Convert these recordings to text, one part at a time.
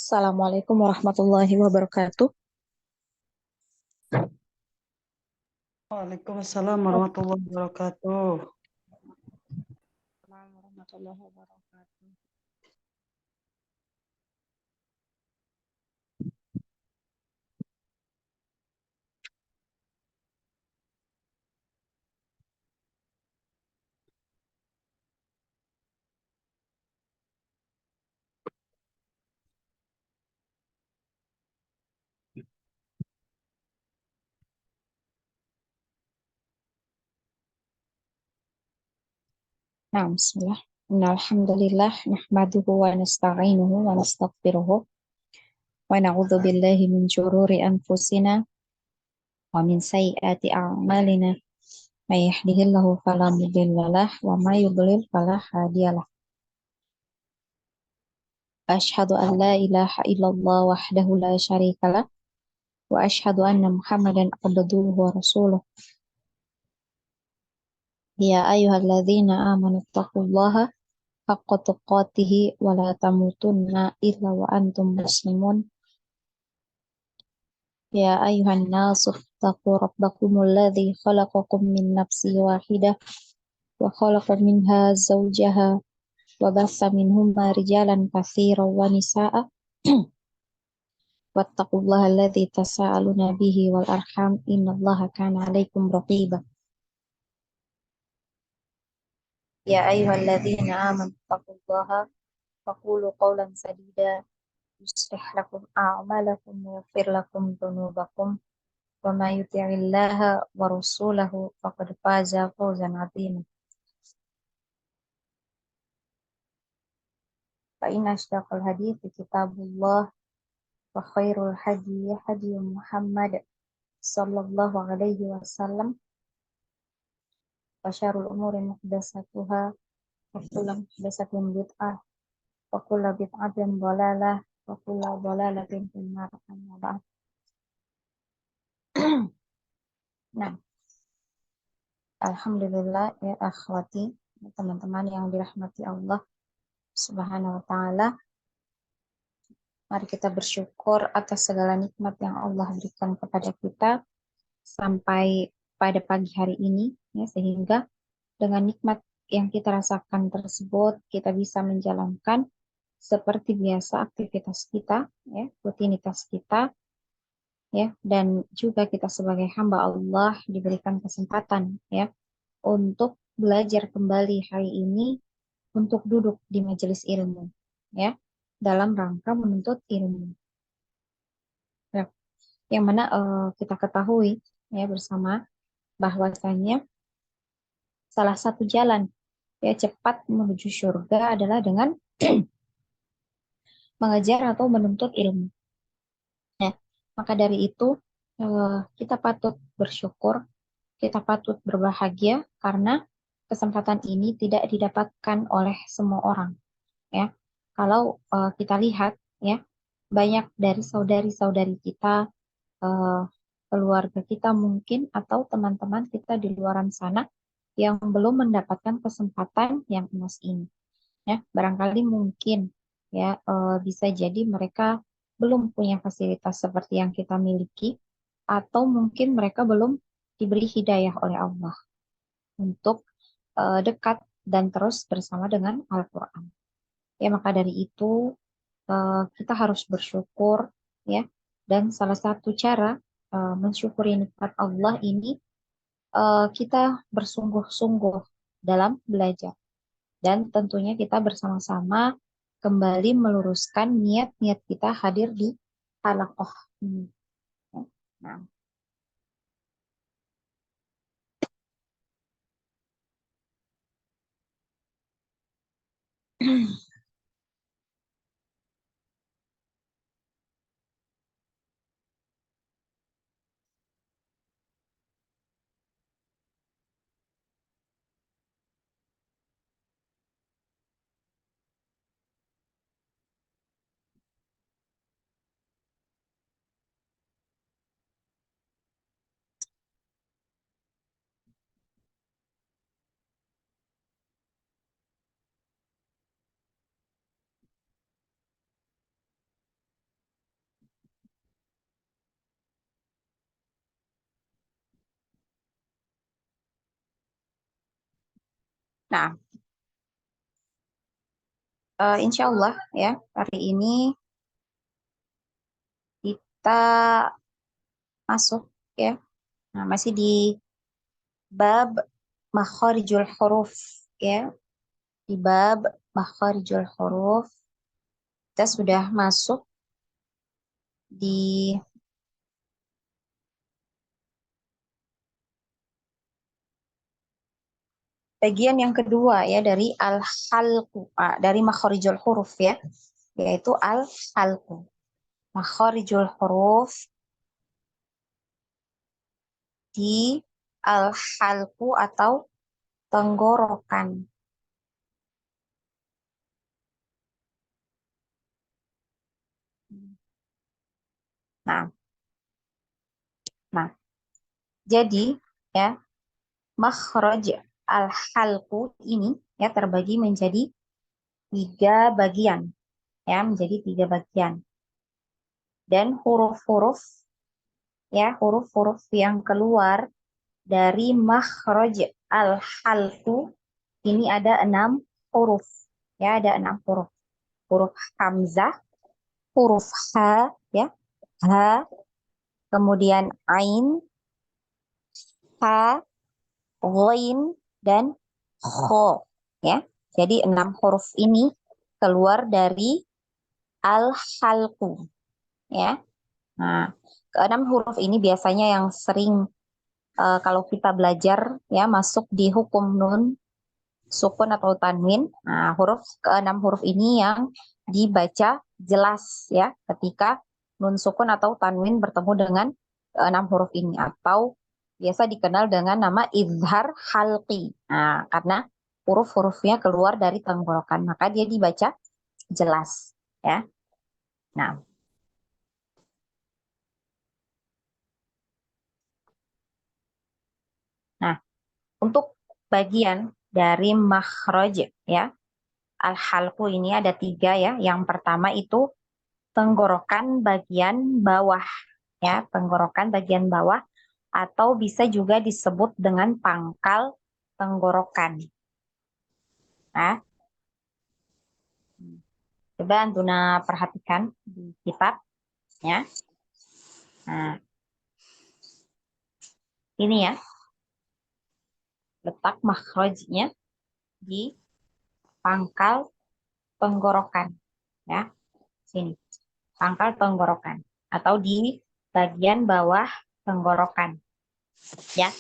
Assalamualaikum warahmatullahi wabarakatuh. Waalaikumsalam warahmatullahi wabarakatuh. Waalaikumsalam warahmatullahi wabarakatuh. Nah, bismillah. Innalhamdulillah nahmaduhu wa nasta'inuhu wa nastaghfiruhu wa na'udzu billahi min syururi anfusina wa min sayyiati a'malina. May yahdihillahu fala mudhillalah wa may yudlil fala hadiyalah. Asyhadu an la ilaha illallah wahdahu la syarikalah wa asyhadu anna Muhammadan abduhu wa rasuluh. Ya ayyuhalladzina amanu taqullaha haqqa tuqatihi wa la tamutunna illa wa antum muslimun. Ya ayuhan nasu taqu rabbakumul ladzi khalaqakum min nafsin wahidah wa khalaqa minha zawjaha wa bassa minhuma rijalan katsiran wa nisaa wattaqullaha alladzi tasaaluna bihi wal arham innallaha kana 'alaikum raqiba. Ya ayyuhalladzina amanu taqullaha wa qulu qawlan sadida yuslih lakum a'malakum wa yaghfir lakum dhunubakum wa may yuti'illaha wa rasulahu faqad faza fawzan 'azima. Fa inna asydaqal hadiits kitabullah wa khairul hadi hadi Muhammad sallallahu alaihi wasallam wa syarrul umuri muhdatsatuha wa kullu muhdatsatin bid'ah wa kullu bid'atin dhalalah wa kullu dhalalatin finnar. Amma ba'd. Nah, alhamdulillah ya akhwati, teman-teman yang dirahmati Allah Subhanahu wa taala. Mari kita bersyukur atas segala nikmat yang Allah berikan kepada kita sampai pada pagi hari ini, ya, sehingga dengan nikmat yang kita rasakan tersebut kita bisa menjalankan seperti biasa aktivitas kita, ya, rutinitas kita, ya, dan juga kita sebagai hamba Allah diberikan kesempatan, ya, untuk belajar kembali hari ini untuk duduk di majelis ilmu, ya, dalam rangka menuntut ilmu. Ya, yang mana kita ketahui, ya, bersama bahwasanya salah satu jalan, ya, cepat menuju surga adalah dengan mengajar atau menuntut ilmu. Ya, maka dari itu kita patut bersyukur, kita patut berbahagia karena kesempatan ini tidak didapatkan oleh semua orang. Ya, kalau kita lihat, ya, banyak dari saudari-saudari kita, eh, keluarga kita mungkin atau teman-teman kita di luaran sana yang belum mendapatkan kesempatan yang emas ini. Ya, barangkali mungkin, ya, bisa jadi mereka belum punya fasilitas seperti yang kita miliki, atau mungkin mereka belum diberi hidayah oleh Allah untuk dekat dan terus bersama dengan Al-Quran. Ya, maka dari itu kita harus bersyukur, ya, dan salah satu cara mensyukuri nikmat Allah ini kita bersungguh-sungguh dalam belajar. Dan tentunya kita bersama-sama kembali meluruskan niat-niat kita hadir di halaqah ini. Nah, Nah, insya Allah ya hari ini kita masuk ya. Nah, masih di bab makharijul huruf ya. Di bab makharijul huruf kita sudah masuk di bagian yang kedua ya dari al-halqu, dari makharijul huruf ya, yaitu al-halqu. Makharijul huruf di al-halqu atau tenggorokan. Nah, nah, jadi ya makhraj al-halqu ini ya terbagi menjadi tiga bagian ya, menjadi tiga bagian. Dan huruf-huruf ya, huruf-huruf yang keluar dari makhraj al-halqu ini ada 6 huruf. Ya, ada 6 huruf. Huruf hamzah, huruf ha, ya, ha, kemudian ain, ha, ghain, dan kho. Ya, jadi 6 huruf ini keluar dari al-halqu. Ya, nah, keenam huruf ini biasanya yang sering kalau kita belajar ya masuk di hukum nun, sukun atau tanwin. Nah, keenam huruf ini yang dibaca jelas ya ketika nun sukun atau tanwin bertemu dengan keenam huruf ini atau biasa dikenal dengan nama izhar halqi. Nah, karena huruf-hurufnya keluar dari tenggorokan, maka dia dibaca jelas ya. Nah, nah untuk bagian dari makhraj ya al-halqu ini ada 3 ya. Yang pertama itu tenggorokan bagian bawah ya, tenggorokan bagian bawah atau bisa juga disebut dengan pangkal tenggorokan. Nah, coba Antuna perhatikan di kitab ya. Nah, ini ya letak makhrajnya di pangkal tenggorokan ya. Sini, pangkal tenggorokan atau di bagian bawah tenggorokan ya.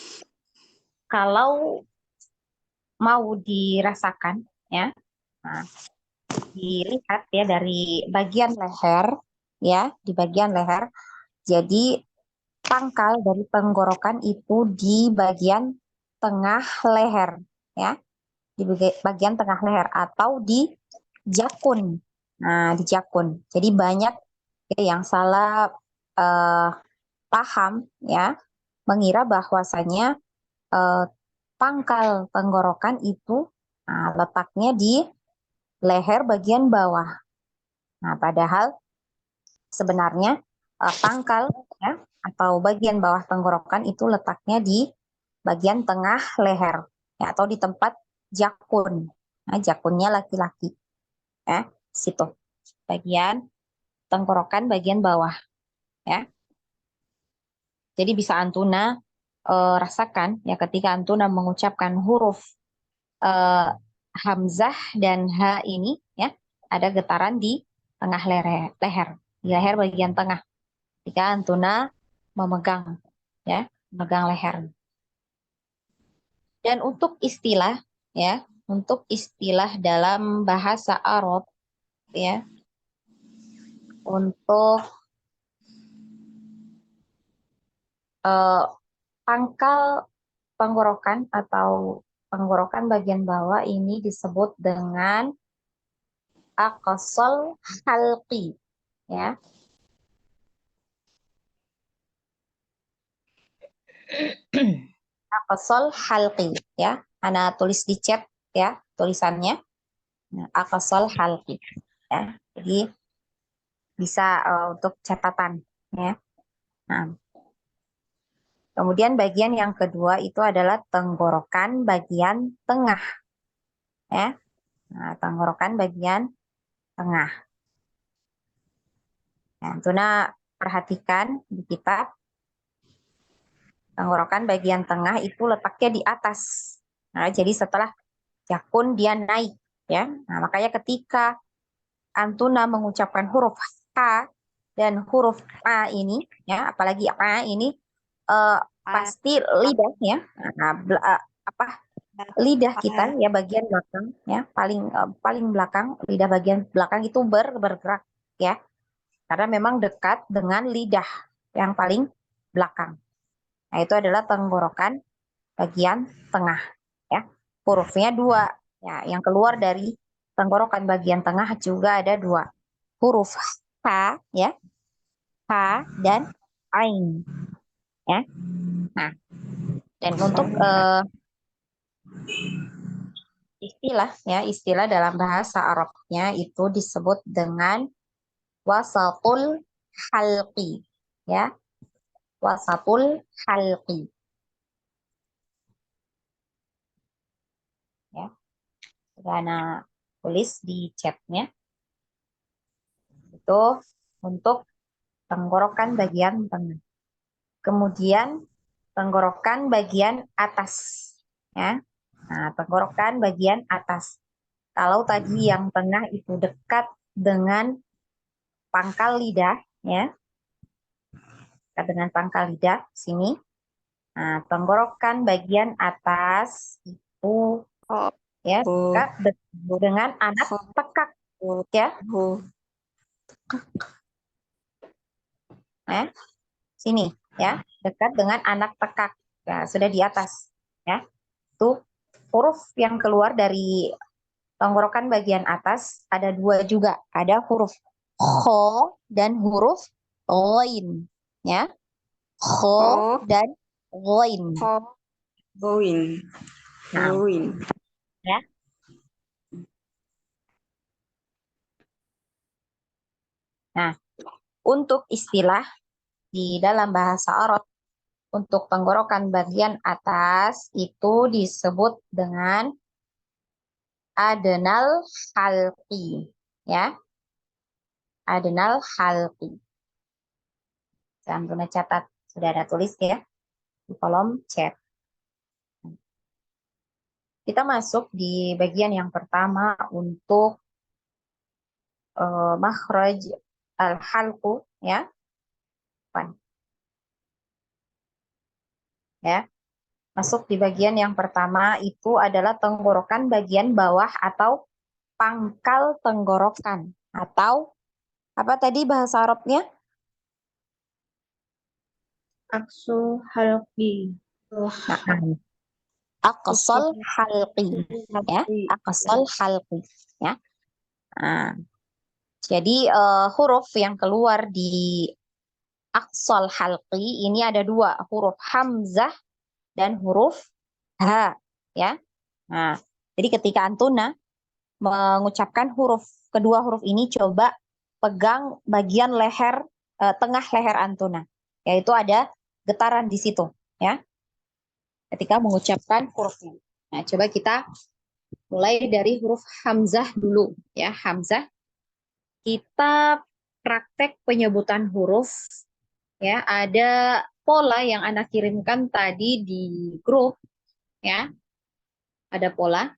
Kalau mau dirasakan ya, nah, dilihat ya dari bagian leher ya, di bagian leher. Jadi pangkal dari tenggorokan itu di bagian tengah leher ya, di bagian tengah leher atau di jakun. Nah, di jakun. Jadi banyak ya yang salah paham ya, mengira bahwasanya eh, pangkal tenggorokan itu letaknya di leher bagian bawah. Nah, padahal sebenarnya pangkal ya atau bagian bawah tenggorokan itu letaknya di bagian tengah leher ya, atau di tempat jakun. Nah, jakunnya laki-laki ya, situ. Bagian tenggorokan bagian bawah ya. Jadi bisa Antuna rasakan ya ketika Antuna mengucapkan huruf eh, hamzah dan ha ini ya, ada getaran di tengah leher, di leher bagian tengah. Ketika Antuna memegang ya, memegang leher. Dan untuk istilah dalam bahasa Arab ya, untuk eh, pangkal tenggorokan atau tenggorokan bagian bawah ini disebut dengan aqsal halqi ya. Aqsal halqi ya. Ana tulis di chat ya tulisannya. Nah, aqsal halqi ya. Jadi bisa untuk catatan ya. Nah, kemudian bagian yang kedua itu adalah tenggorokan bagian tengah ya. Nah, tenggorokan bagian tengah. Nah, Tuna perhatikan di kitab, tenggorokan bagian tengah itu letaknya di atas. Nah, jadi setelah jakun dia naik, ya. Nah, makanya ketika Antuna mengucapkan huruf H dan huruf A ini, ya, apalagi A ini pasti lidahnya, nah, lidah kita ya bagian belakang, ya paling belakang, lidah bagian belakang itu bergerak, ya, karena memang dekat dengan lidah yang paling belakang. Nah, itu adalah tenggorokan bagian tengah, ya. Hurufnya dua, ya, yang keluar dari tenggorokan bagian tengah juga ada dua. Huruf H, ya, H dan Ain, ya. Nah, dan untuk istilah dalam bahasa Arabnya itu disebut dengan wasatul halqi, ya, wasatul halqi, ya. Sudah Ana tulis di chatnya itu untuk tenggorokan bagian tengah. Kemudian tenggorokan bagian atas, ya. Nah, tenggorokan bagian atas. Kalau tadi yang tengah itu dekat dengan pangkal lidah, ya, dekat dengan pangkal lidah sini. Nah, tenggorokan bagian atas itu, ya, dekat dengan anak tekak, ya. Nah, sini, ya, dekat dengan anak tekak. Ya, sudah di atas, ya. Tuh huruf yang keluar dari tenggorokan bagian atas ada dua juga, ada huruf kho dan huruf ghain, ya, kho dan ghain. Going. Nah, Going. ya. Nah, untuk istilah di dalam bahasa Arab untuk tenggorokan bagian atas itu disebut dengan adenal halqi, ya, adenal halqi. Jangan catat, sudah ada tulis, ya, di kolom chat. Kita masuk di bagian yang pertama untuk makhraj al-halqu, ya. Ya. Masuk di bagian yang pertama itu adalah tenggorokan bagian bawah atau pangkal tenggorokan, atau apa tadi bahasa Arabnya? Aksu halqi. Nah, aqsal halqi, ya, aqsal halqi, ya. Nah, jadi huruf yang keluar di aqsal halqi ini ada dua, huruf hamzah dan huruf ha, ya. Nah, jadi ketika Antuna mengucapkan kedua huruf ini, coba pegang bagian leher, tengah leher Antuna, yaitu ada getaran di situ, ya, ketika mengucapkan hurufnya. Nah, coba kita mulai dari huruf hamzah dulu, ya, hamzah. Kita praktek penyebutan huruf, ya, ada pola yang Anak kirimkan tadi di grup, ya, ada pola.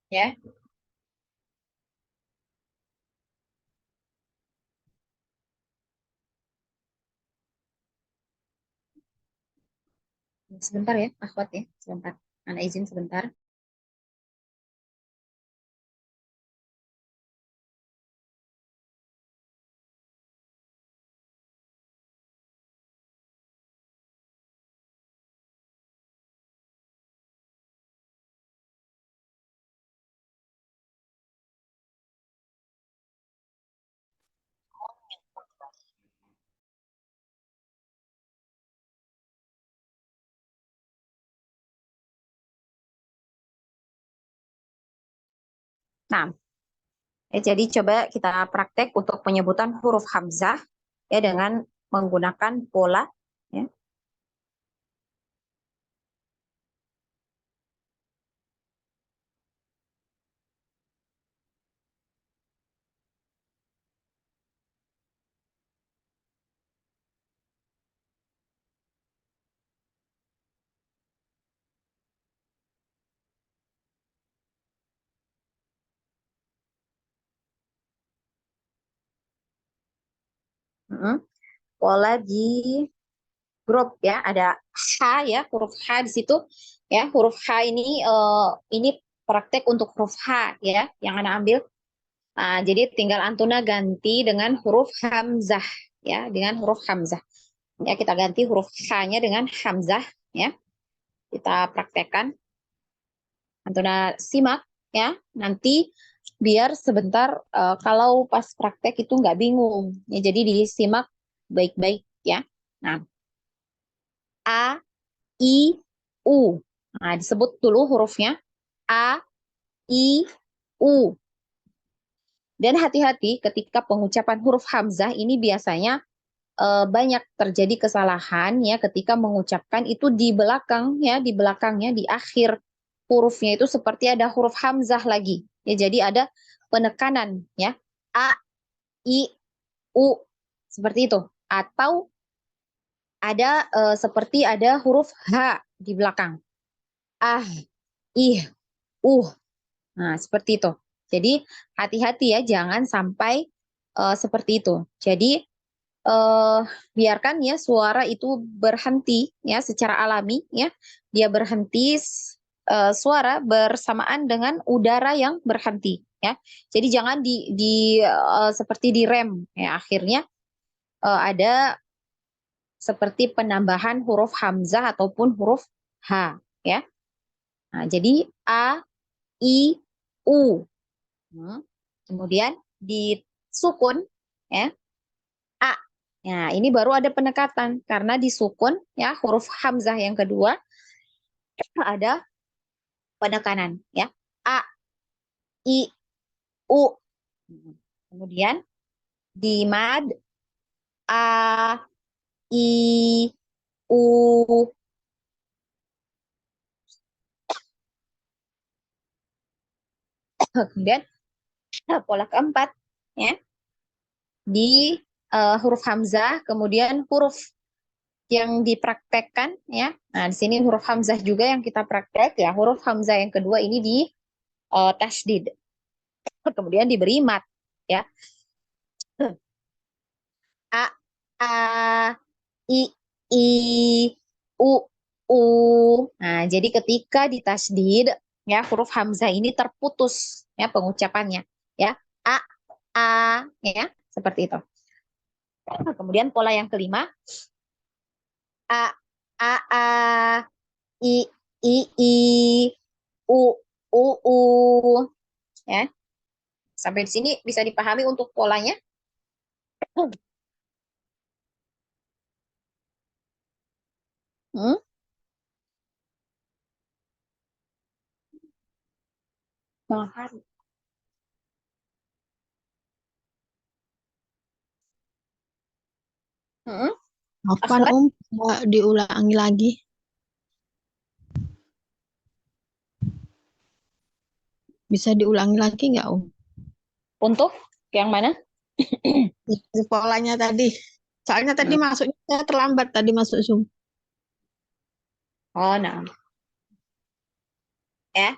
Ya, sebentar ya, akhwat, ya, sebentar. Anak izin sebentar. Nah, jadi coba kita praktek untuk penyebutan huruf hamzah ya dengan menggunakan pola ya. Pola di grup ya, ada H ya, huruf H di situ ya. Huruf H ini praktek untuk huruf H ya yang Ana ambil. Nah, jadi tinggal Antuna ganti dengan huruf hamzah ya, dengan huruf hamzah. Ya, kita ganti huruf H-nya dengan hamzah ya. Kita praktekkan. Antuna simak ya. Nanti biar sebentar kalau pas praktek itu nggak bingung. Ya, jadi disimak baik-baik ya. Nah, A, I, U. Nah, disebut dulu hurufnya. A, I, U. Dan hati-hati ketika pengucapan huruf hamzah ini biasanya banyak terjadi kesalahan ya ketika mengucapkan itu di belakang ya, di belakangnya di akhir hurufnya itu seperti ada huruf hamzah lagi. Ya, jadi ada penekanan ya. A, I, U seperti itu. Atau ada seperti ada huruf H di belakang. Ah, ih, Nah, seperti itu. Jadi hati-hati ya, jangan sampai seperti itu. Jadi eh, biarkan ya suara itu berhenti ya secara alami ya. Dia berhenti suara bersamaan dengan udara yang berhenti ya. Jadi jangan seperti direm ya. Akhirnya ada seperti penambahan huruf hamzah ataupun huruf H ya. Nah, jadi A, I, U. Kemudian di sukun ya A. Nah, ini baru ada penekatan karena di sukun ya huruf hamzah yang kedua ada penekanan ya. A, I, U. Kemudian di mad A, I, U. Kemudian pola keempat ya di huruf hamzah kemudian huruf yang dipraktekkan ya. Nah, di sini huruf hamzah juga yang kita praktek ya. Huruf hamzah yang kedua ini di tasdid. Kemudian diberi mat ya. A, A, I, I, U, U. Nah, jadi ketika ditasdid ya huruf hamzah ini terputus ya pengucapannya ya. A, A ya, seperti itu. Kemudian pola yang kelima A, A, A, I, I, U, U, U ya. Sampai di sini bisa dipahami untuk polanya. Hmm? Bahar. Hmm? Afwan Akhwat, bisa diulangi lagi. Bisa diulangi lagi nggak untuk yang mana? Polanya tadi. Soalnya tadi Hmm. masuknya saya terlambat tadi masuk Zoom. Oh, nah. Ya,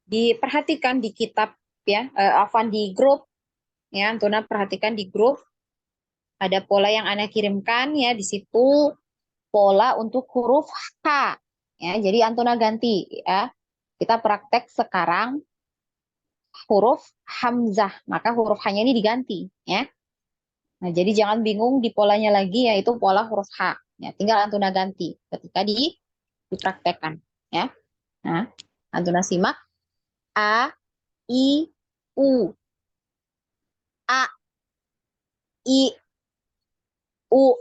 diperhatikan di kitab ya, Afwan di grup ya, Antuna perhatikan di grup ada pola yang Anda kirimkan ya di situ pola untuk huruf H ya. Jadi Antuna ganti ya. Kita praktek sekarang huruf hamzah, maka huruf H-nya ini diganti ya. Nah, jadi jangan bingung di polanya lagi yaitu pola huruf H. Ya, tinggal Antuna ganti ketika dipraktekkan ya. Nah, Antuna simak A, I, U. A, I, U,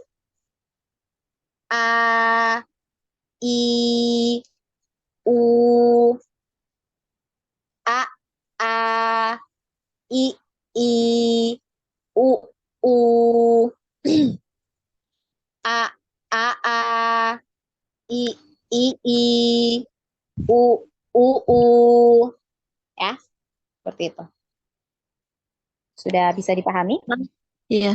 A, I, U, A, A, I, I, U, U, A, A, I, U, U. Ya, seperti itu. Sudah bisa dipahami? Iya.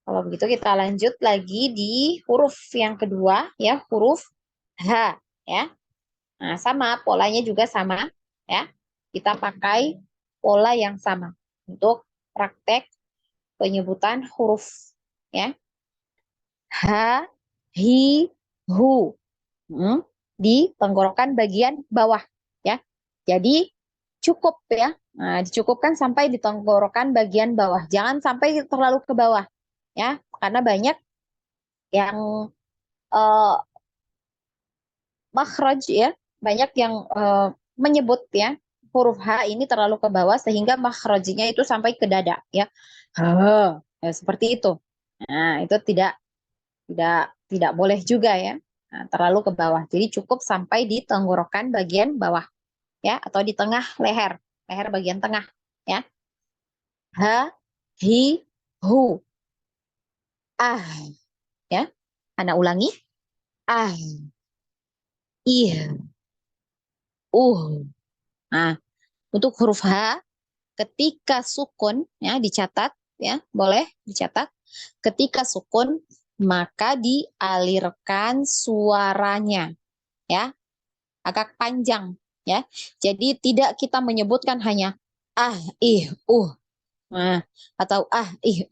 Kalau begitu kita lanjut lagi di huruf yang kedua, ya, huruf H, ya. Nah, sama, polanya juga sama, ya. Kita pakai pola yang sama untuk praktek penyebutan huruf, ya. H, hi, hu. Di tenggorokan bagian bawah, ya. Jadi cukup, ya. Nah, dicukupkan sampai di tenggorokan bagian bawah. Jangan sampai terlalu ke bawah, ya. Karena banyak yang uh, makhraj, ya, banyak yang menyebut, ya, huruf H ini terlalu ke bawah sehingga makhrajnya itu sampai ke dada, ya. Ya, seperti itu. Nah, itu tidak boleh juga, ya. Nah, terlalu ke bawah. Jadi cukup sampai di tenggorokan bagian bawah, ya, atau di tengah leher, leher bagian tengah, ya. H, hi, hu. Ah, ya. Anak ulangi. Ah, ih, Nah, untuk huruf H ketika sukun, ya, dicatat, ya, boleh dicatat. Ketika sukun maka dialirkan suaranya, ya, agak panjang, ya. Jadi tidak kita menyebutkan hanya ah, ih, nah, atau ah, ih,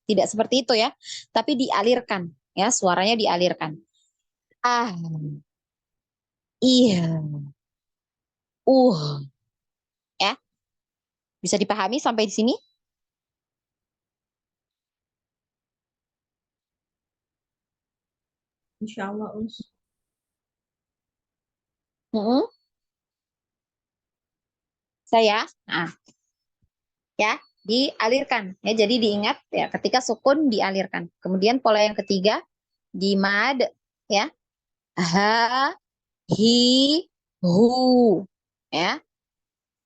tidak seperti itu, ya. Tapi dialirkan, ya, suaranya dialirkan. Ah, ih, ya. Bisa dipahami sampai di sini? Insya Allah, Us. Mm-mm. Saya, nah, ya, dialirkan, ya. Jadi diingat, ya, ketika sukun dialirkan. Kemudian pola yang ketiga di mad, ya, ha, hi, hu, ya.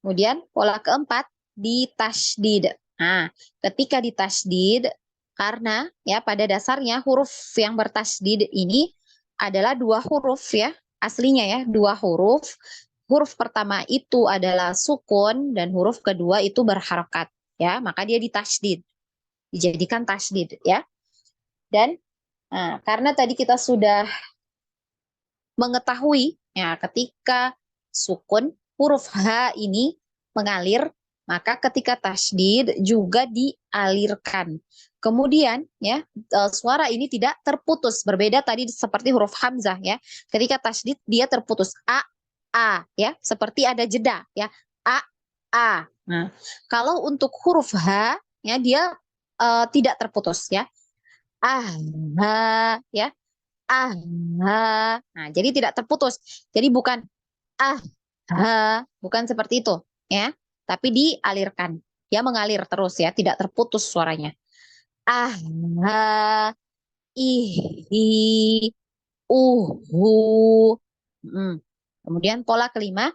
Kemudian pola keempat di tasdid. Nah, ketika di tasdid, karena, ya, pada dasarnya huruf yang bertasdid ini adalah dua huruf, ya, aslinya, ya, dua huruf. Huruf pertama itu adalah sukun dan huruf kedua itu berharokat, ya, maka dia ditasdid, dijadikan tasdid, ya. Dan karena tadi kita sudah mengetahui, ya, ketika sukun huruf H ini mengalir, maka ketika tasdid juga dialirkan. Kemudian, ya, suara ini tidak terputus, berbeda tadi seperti huruf hamzah, ya. Ketika tasdid dia terputus a, ya, seperti ada jeda, ya, a. Nah, kalau untuk huruf H, ya, dia tidak terputus, ya. Ya, ah, nah, jadi tidak terputus. Jadi bukan ah, bukan seperti itu, ya. Tapi dialirkan. Dia mengalir terus, ya, tidak terputus suaranya. Ah, ih, hi, hu. Kemudian pola kelima.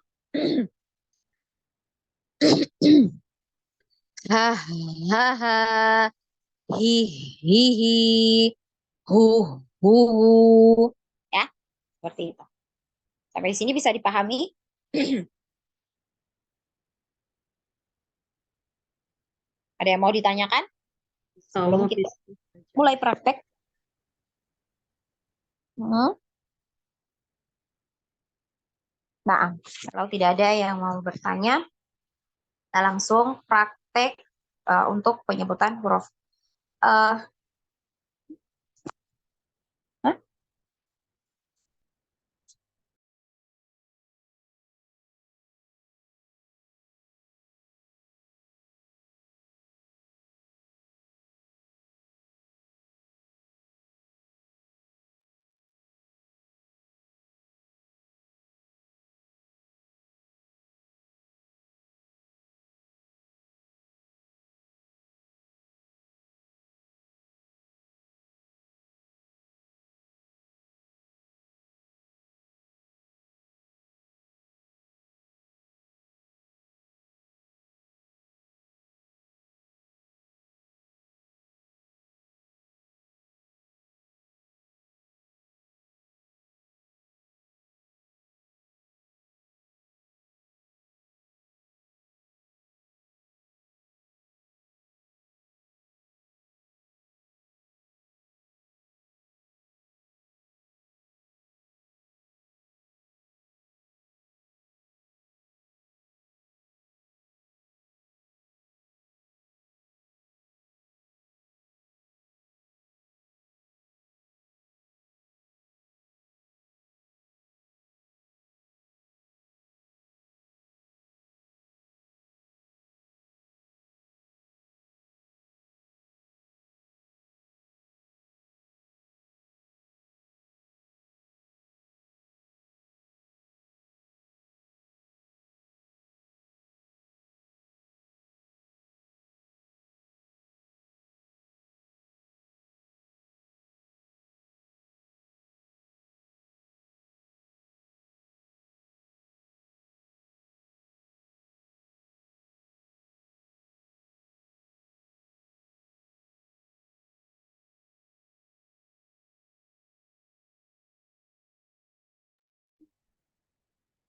Ha, ha, ha, hi, hi, hi, hu, hu. Ya, seperti itu. Sampai di sini bisa dipahami? Ada yang mau ditanyakan sebelum Allah kita bisa. mulai praktek? Hmm. Nah, kalau tidak ada yang mau bertanya, kita langsung praktek untuk penyebutan huruf. Eh,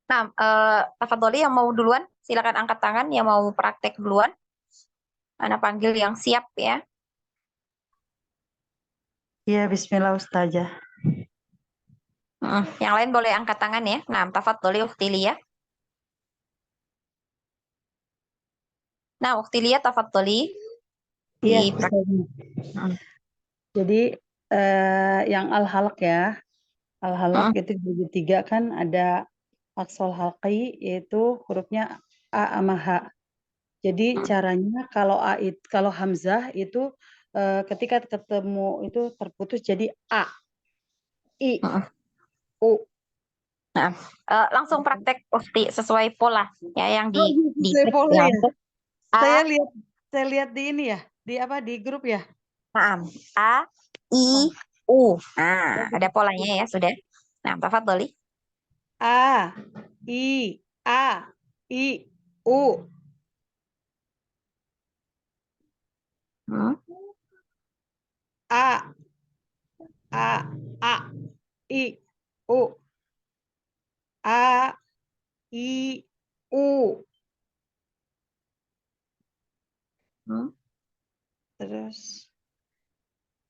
Nah, tafadholi yang mau duluan, silakan angkat tangan yang mau praktek duluan. Ana panggil yang siap ya. Iya, Bismillah Ustazah. Yang lain boleh angkat tangan ya. Nah, tafadholi Ukhti Lia. Nah, Ukhti Lia tafadholi Iya, di Ustazah. Jadi yang al-halq ya. Al-halq itu dibagi tiga kan, ada aksol halqi yaitu hurufnya A sama H. Jadi caranya kalau hamzah itu ketika ketemu itu terputus jadi A, I, U. langsung praktek Ukhti sesuai pola ya yang Oh, di sesuai pola ya. ya. Untuk Saya A, lihat saya lihat di ini ya, di grup ya. A, I, Oh, U. Nah, ada gitu. polanya ya sudah. Nah, tafadholi. A, I, A, I, U. Hmm. A, A, A, I, U. A, I, U. Hmm. Terus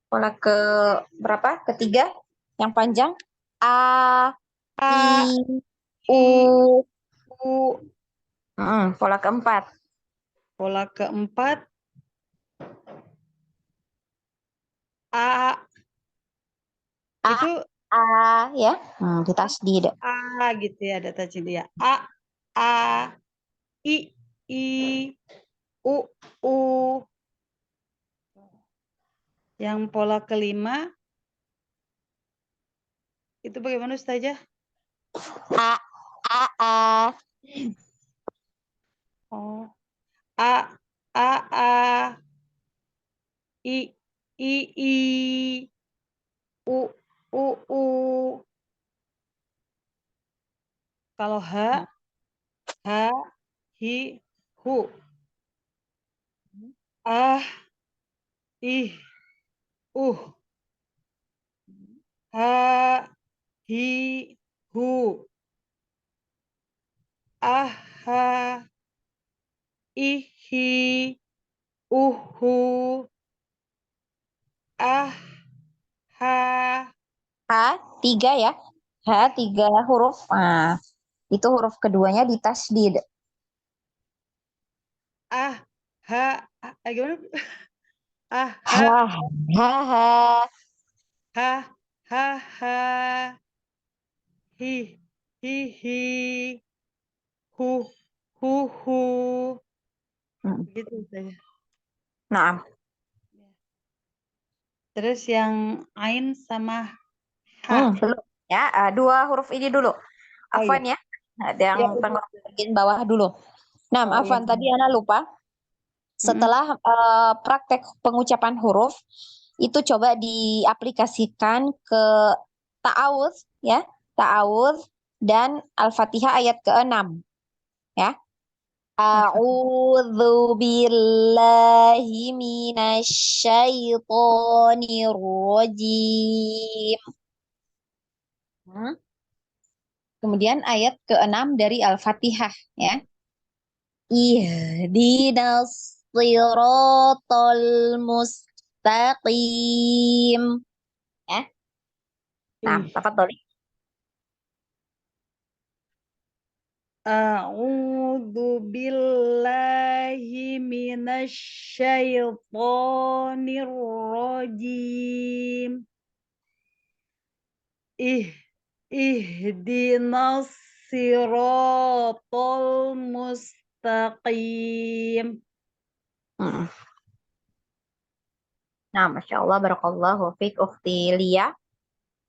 Pola ke berapa? Ketiga yang panjang. A, A, I, I, U. U. Pola keempat. Pola keempat A, A, itu A ya. Di tasdid. A gitu ya, ada tajwid ya. A, I, U, U. Yang pola kelima itu bagaimana Ustazah? A, A. Oh, A, I, I, U, U. Kalau H, Hi, Hu. Ah, Ih, Ha, Hi, Hu. Ah, Ha, Ihi, Uhu. Ah, Ha. H, tiga ya. H, tiga huruf. Nah, itu huruf keduanya di tasdid. Gimana? Ha, ha. Ha, hi, hi, hu. Gitu saya. Nah, Terus yang ain sama ha. belum ya. Dua huruf ini dulu. Oh iya. Afwan ya. Ada yang Ya, tengah bagian bawah dulu. Nah, oh iya. Afwan tadi Ana lupa. Setelah praktek pengucapan huruf, itu coba diaplikasikan ke ta'awudz ya. Ta'awudz dan Al-Fatihah ayat ke-6 ya. A'udzu billahi minasyaitonir rajim. Kemudian ayat ke-6 dari Al-Fatihah ya. Ihdinas siratal mustaqim. Ya. Nah, tafadholi. A'udzu billahi minasyaitonir rajim. Ihdinas siratal mustaqim. Nah, Masya Allah, Barakallahu fiik Ukhti Lia.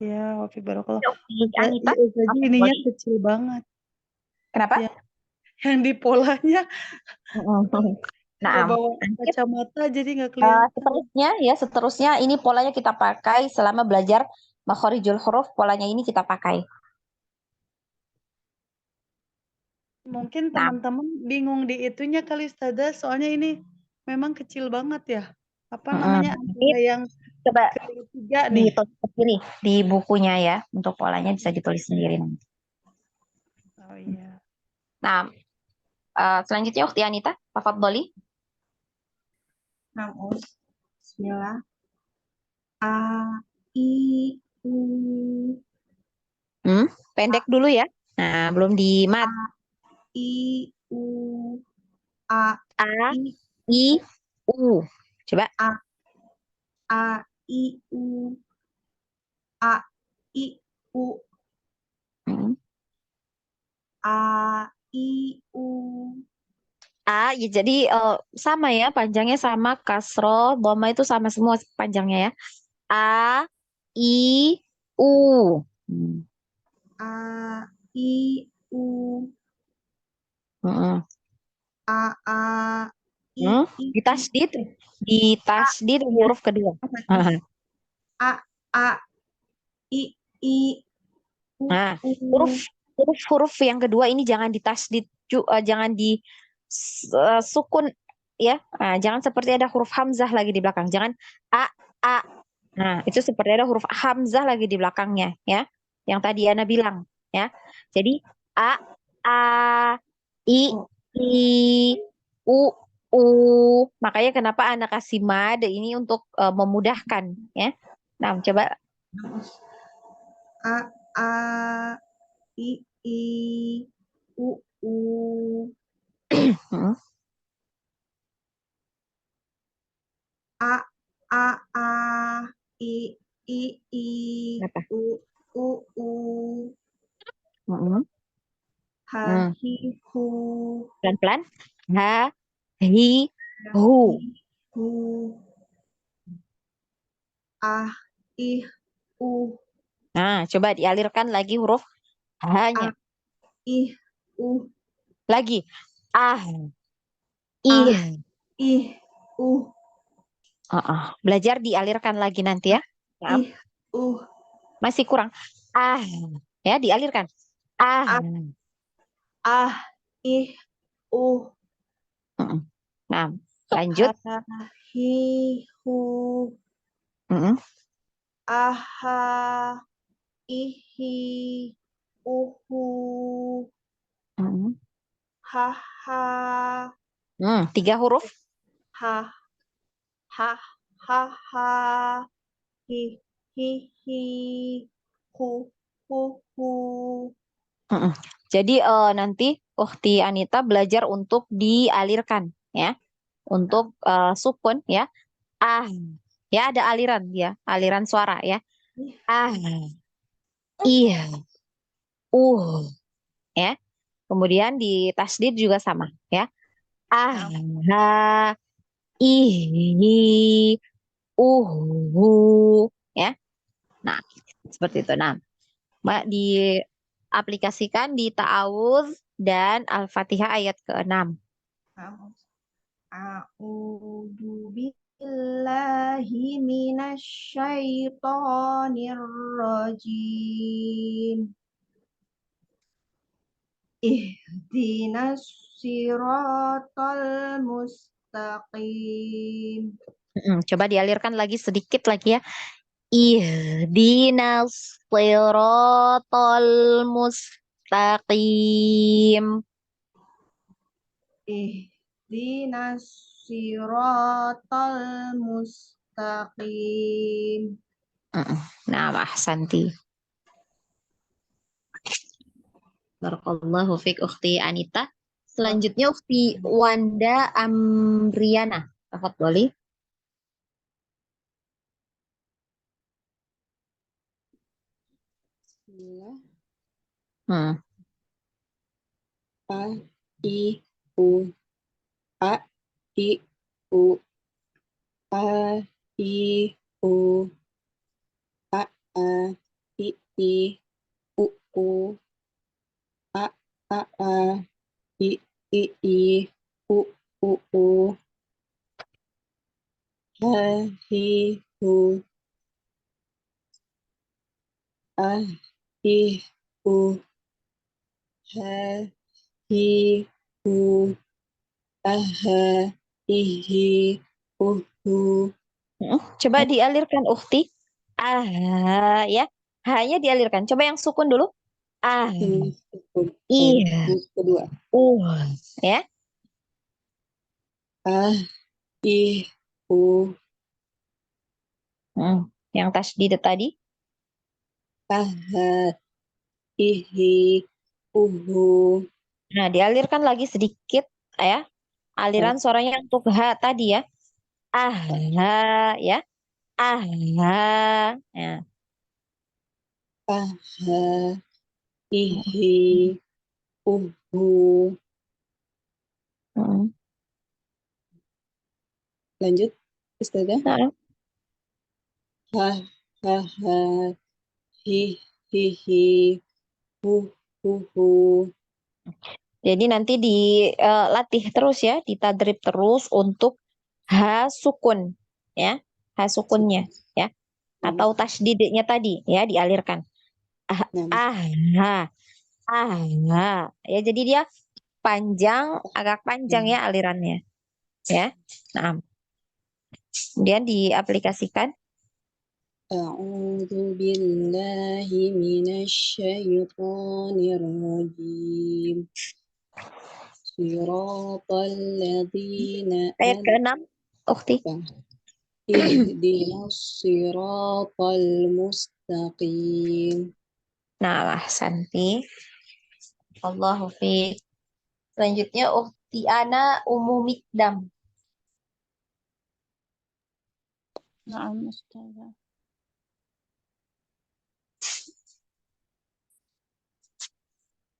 Ya, wafi barakallah. Ukhti Anita. Jadi ininya kecil banget. Kenapa? Yang di polanya nggak Nah, bawa kacamata jadi nggak kelihatan. seterusnya ini polanya kita pakai selama belajar makhorijul huruf, polanya ini kita pakai. Mungkin Nah, teman-teman bingung di itunya kali Ustazah, soalnya ini memang kecil banget ya. Apa namanya ini antara yang coba ketiga nih. ditulis sendiri di bukunya ya, untuk polanya bisa ditulis sendiri nanti. Oh iya. Nah, selanjutnya Ukhti Anita, tafadholi. Nah, Bismillah. A, I, U, Pendek dulu ya. Nah, belum di mat. I, U, A, A, I, I, U. Coba. A, I, U, A, I, U, Hmm. A, I, U, A, ya, jadi sama ya, panjangnya sama, kasro, dhamma itu sama semua panjangnya ya. A, I, U. Hmm. A, I, U, Mm-mm. A, I, Hmm. I, Ditasdid huruf kedua. A, A, I, U, Nah, U, huruf yang kedua ini jangan ditasdid, jangan di sukun ya. Nah, jangan seperti ada huruf hamzah lagi di belakang. Jangan a. Nah, itu seperti ada huruf hamzah lagi di belakangnya ya. Yang tadi Ana bilang ya. Jadi a, i, u, u. Makanya kenapa Ana kasih mad ini untuk memudahkan ya. Nah, coba. A, I, U, U, Hmm. A, I, Apa? U, Hmm. Ha, Hmm. Hi, Hu, Pelan-pelan. Ha, hi, hu. Hu, Ah, I, U, Nah, coba dialirkan lagi huruf H-nya. I, U, Lagi. Ah, Ah, ih. I, U, Belajar dialirkan lagi nanti ya. Maaf, I, U, masih kurang. Ah, ya dialirkan. Ah. Ah. Ah, I, U, Mm-mm. Nah, lanjut. Ha, Hi, Hu, Mm-mm. Aha, Ihi, Uhu, Mm-mm. Haha, 3 huruf. Ha, Ha, Ha, Ha, Hi, Hi, Hu, Hu. Mm-mm. Jadi nanti Ukhti Anita belajar untuk dialirkan ya. Untuk sukun ya. Ah. Ya ada aliran ya, aliran suara ya. Ah. Iya. Ya. Kemudian di tasdid juga sama ya. Ah, ha, ihi, ya. Nah, seperti itu. Nah, Mbak diaplikasikan di ta'awudz dan Al-Fatihah ayat ke-6. A'udzu billahi minasyaitonir rajim. Ihdinas siratal mustaqim. Coba dialirkan lagi sedikit lagi ya. Ihdinas siratal mustaqim. Ihdinas siratal mustaqim. Nah, ahsanti. Barakallahu fiik Ukhti Anita. Selanjutnya Ukhti Wanda Amriana. Tafadholi. Bismillah. Hmm. A, I, U, A, I, U, A, I, U, A, I, U, U, A, I, U, U, Ha, Hi, Hu, A, I, U, Ha, Hi, Hu, Aha, Ihi, Uhu. Coba dialirkan Ukhti. Ah, ya. Hanya dialirkan. Coba yang sukun dulu. Ah. Ih, Huruf kedua. ya. Ah, ih, Yang tasdid tadi. aha, ihi, uhu. Nah, dialirkan lagi sedikit ya. Aliran suaranya untuk H tadi ya. Ah, ya. Ah, ya. Aha, ihi, uhu. Hmm. Lanjut, Ustazah. Nah, Ha, ha, ha, hi, hi, hi, hu, hu, hu. jadi nanti dilatih terus ya, ditadrib terus untuk H sukun ya. H sukunnya ya. Nah, Atau tasdidnya tadi ya dialirkan. Ah, nah, ah, ya jadi dia panjang, agak panjang ya alirannya ya. Nah, kemudian diaplikasikan. A'udzu billahi minasyaitonir rajim. Siratal ladzina Ayat ke-6, Ukhti. ihdinas siratal mustaqim. Nah, Santi. Allahu fiik. Selanjutnya Ukhti Ana Ummu Mikdam. Na'am, Ustazah.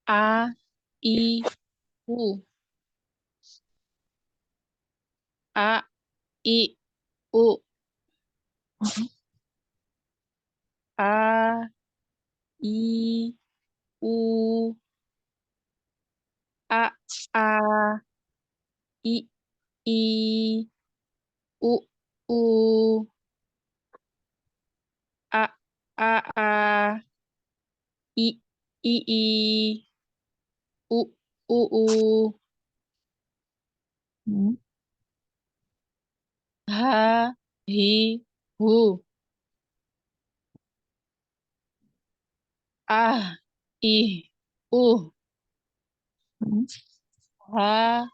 A, I, U. A, I, U. A, I, U. A, A, I, I, U, U. A, A, I, I, U, U. Hmm. Ha, hi, hu. Ah, I, U. Hmm. Ha,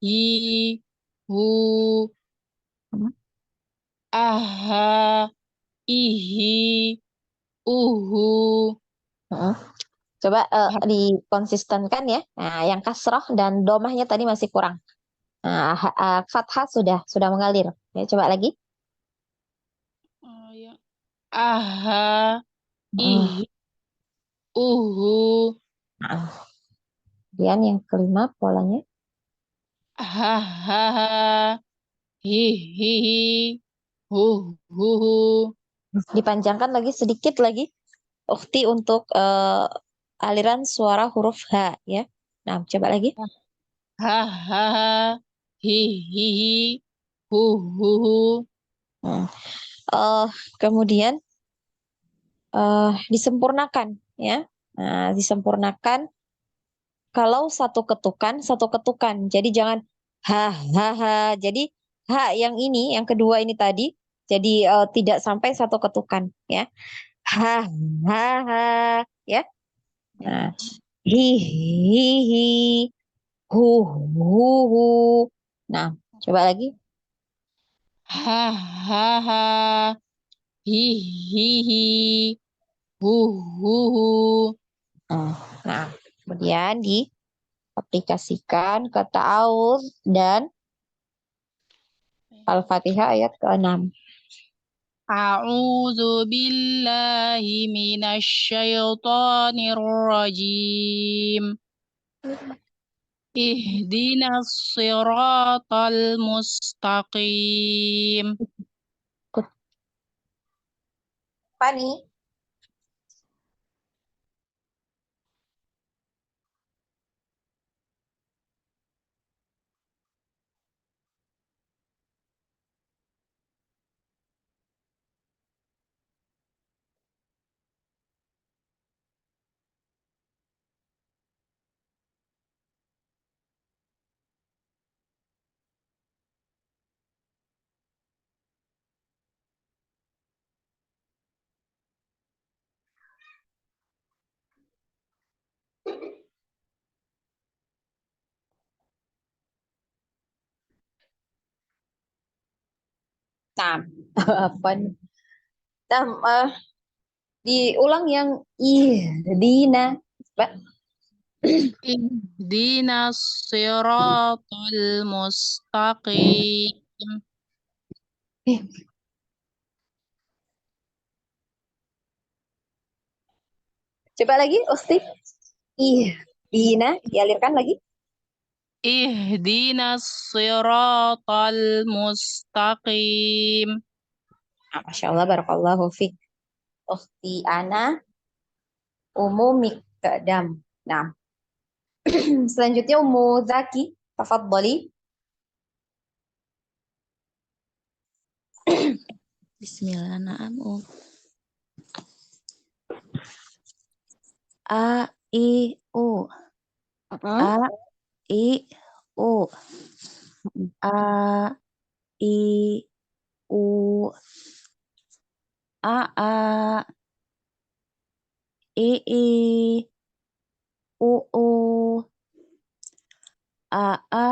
hi, hu. Hmm. Aha, ihi, uhu. Hmm. Coba dikonsistenkan ya. Nah, yang kasroh dan domahnya tadi masih kurang. Nah, fathah sudah mengalir. Ya, coba lagi. Oh, ya. Aha, Hmm. ihi, uhu. Nah, kemudian yang kelima polanya Hahaha, hihihi, huhuhu. dipanjangkan lagi sedikit lagi. Ukti untuk aliran suara huruf H ya. Nah, coba lagi. Hahaha, hihihi, huhuhu. Hmm. Eh, kemudian disempurnakan ya. Nah, disempurnakan kalau satu ketukan. Jadi jangan ha ha ha. Jadi ha yang ini, yang kedua ini tadi, jadi tidak sampai satu ketukan ya. Ha ha ha ya. Nah, hi hi hi hu hu hu. Nah, coba lagi. Hahaha, hihihi, huhuhu. Nah, kemudian diaplikasikan ke ta'awudz dan Al-Fatihah ayat ke-6. A'udzu billahi minasyaitonir rajim. Ihdinas siratal mustaqim. Pani, Nah, apa nih? Nah, diulang yang ihdina. Coba. Ihdinas siratal mustaqim. Eh, coba lagi, Usti. Ihdina, dialirkan lagi. Ihdinas siratal mustaqim. Ah, Masya Allah, barakallahu fiq. Usti ana umumik kedam. Nah, selanjutnya Ummu Zaki, tafadhali. Bismillahirrahmanirrahim. A I U A I U A I U A A I U U A A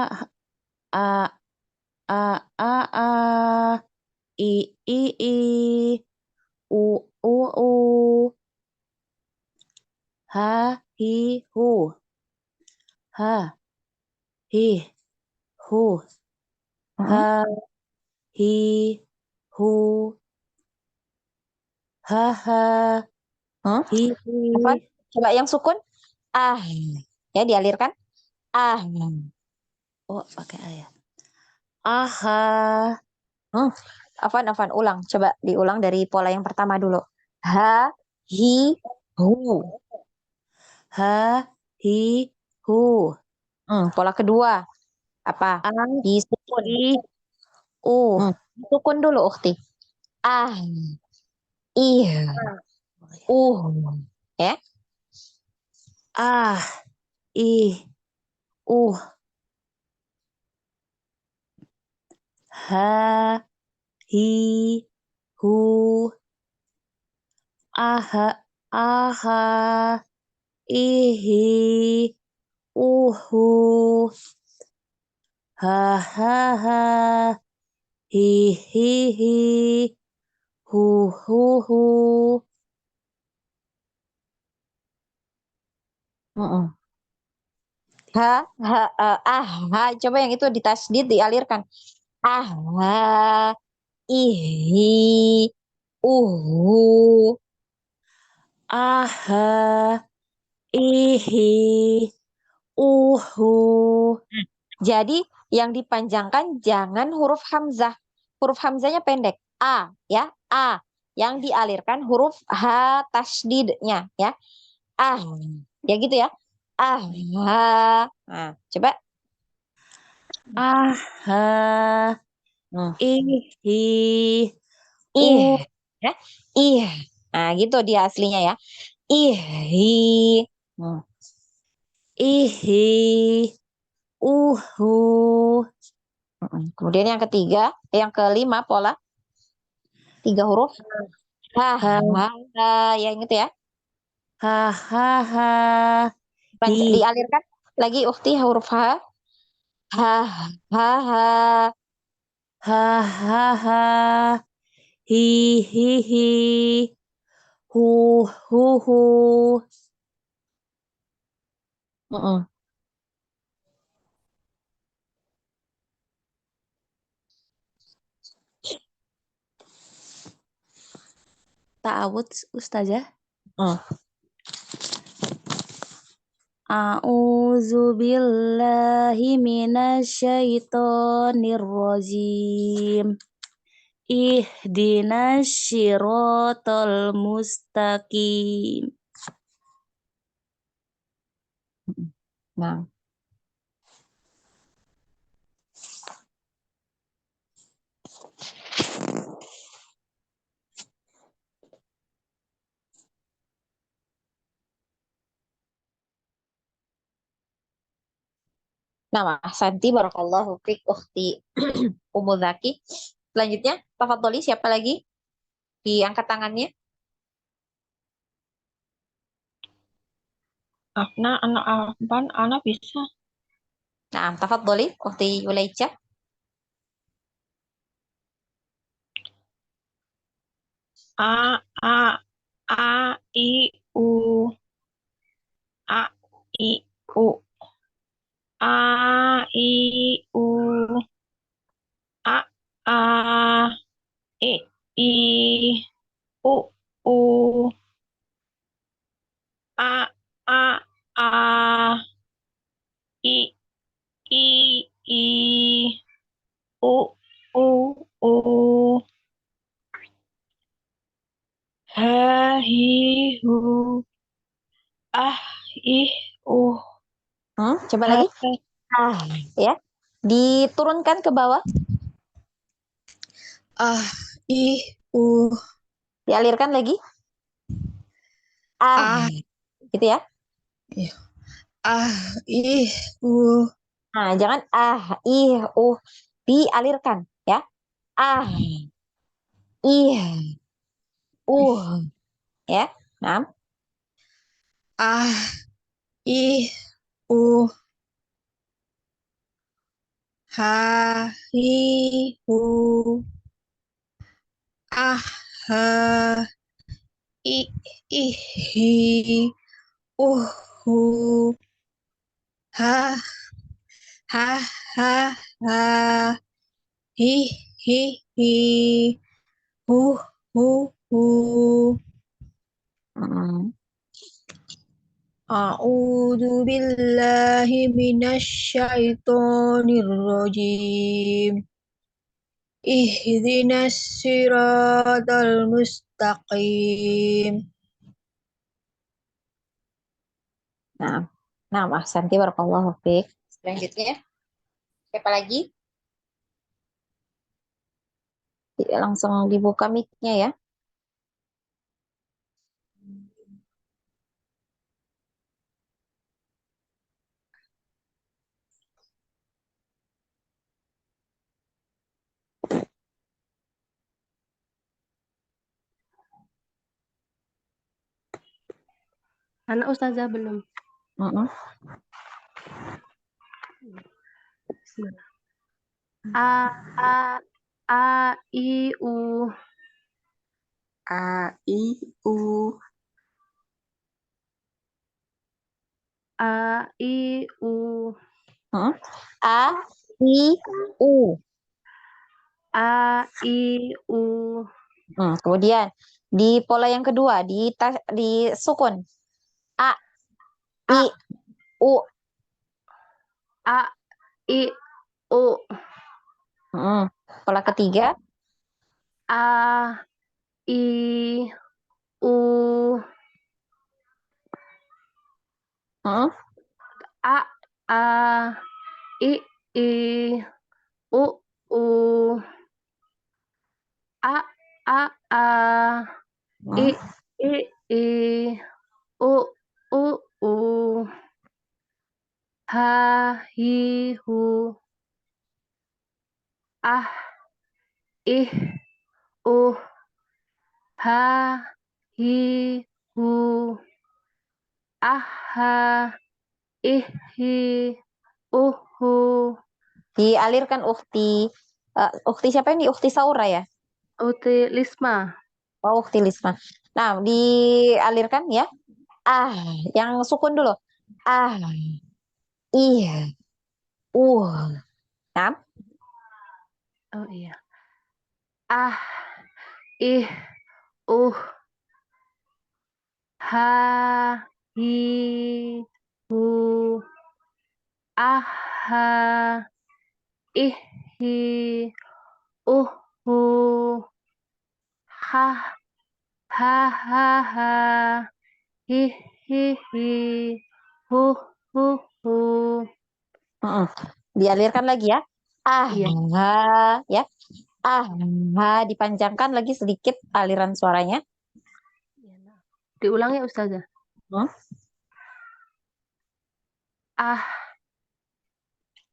A A A I U U Ha hi hu ha hi hu ha hi hu ha ha Hmm? hi Apa? hi. Coba yang sukun. Ah, ya dialirkan. Ah. Oh, pakai ayat. Aha. Hmm. Afan, ulang. Coba diulang dari pola yang pertama dulu. Ha, hi, hu. Ha hi hu. Pola kedua. Apa? A Hi, sukun. i u. Sukun dulu, Ukti. Ah, ih, ya. Ah i u. Ha hi hu. Aha aha ihi uhu ha ha ha hi hi hi hu hu hu. Mm-mm. Ha. Coba yang itu ditasdid, dialirkan. Ah, ha, ihi, uhu. Aha ihi uhu. Jadi yang dipanjangkan jangan huruf hamzah. Huruf hamzahnya pendek. A, ya. A. Yang dialirkan huruf H tasdidnya, ya. Ah. Ya gitu ya. Ah. Nah, coba. Aha Hmm. ihi Ih. u Ya. Ih. Nah, gitu dia aslinya ya. Ihi. Hmm. ihi uhu. Kemudian yang ketiga, yang kelima pola 3 huruf. Ha, Ha yang itu ya. ha ha ha hi Dialirkan lagi ukti huruf H. Ha, ha. ha ha ha hi hi hi hu hu hu. Mm-mm. Ta'awud Ustazah. Mm. A'udzu billahi minasyaitonir rajim. Ihdinas siratal mustaqim. Nah, nama Santi barakallahu fiik ukhti Ummu Zaki. Selanjutnya, tafadholi siapa lagi? Diangkat tangannya. anak Afan, anak bisa. Nah, tafadholi ukhti Yulaicha. A, A, A, I, U. A, I, U. A, I, U. A, A, I, I, U, U. A, A, A, I, I, U, U, U. Ha, hi, hu. Ah, ih, Coba ha, lagi. Ya. Diturunkan ke bawah, Ah, ih, uh, dialirkan lagi. ah, Gitu ya. iya. Ah, ih, uh, Nah, jangan dialirkan ya. Ah, ih, ya. Nah, ah, ih, uh, ha, hi, hu, ah, ha, i, ih, hi, hu, ha, ha, ha, ha, hi, hi, hu, hu, hu. mm, A'udzu billahi minasyaitonir rajim. Ihdinas siratal mustaqim. nah, nah, ahsanti barakallahu fiik. Selanjutnya, siapa lagi? Langsung dibuka mic-nya ya. Anak Ustazah belum. Mm-mm. Bismillah. A, A, A, I, U. A, I, U. A, I, U. Mm. A, I, U. A, I, U. Kemudian di pola yang kedua di sukun. A, I, U. A, I, U. Pola ketiga. A, I, U. Mm. A, A, I, U, U. A, A, I, U, U. Ha, hi, hu. Ah, ih, ha, hi, hu. Ah, ha, ih, hi, hu. Dialirkan ukti. Ukti siapa ini? Ukti Saura ya? Uti Lisma. Oh, ukti Lisma. Nah, dialirkan ya. Yang sukun dulu. Ah, iya, Nah, Oh iya. Ah, ih, ha, hi, hu. Ah, ha, ih, hi, hu. Ha, ha, ha, ha. Hi, hi, hi. Hu, hu, hu. dialirkan lagi ya. Iya. Ya. Dipanjangkan lagi sedikit aliran suaranya. Diulang ya Ustazah. Hmm.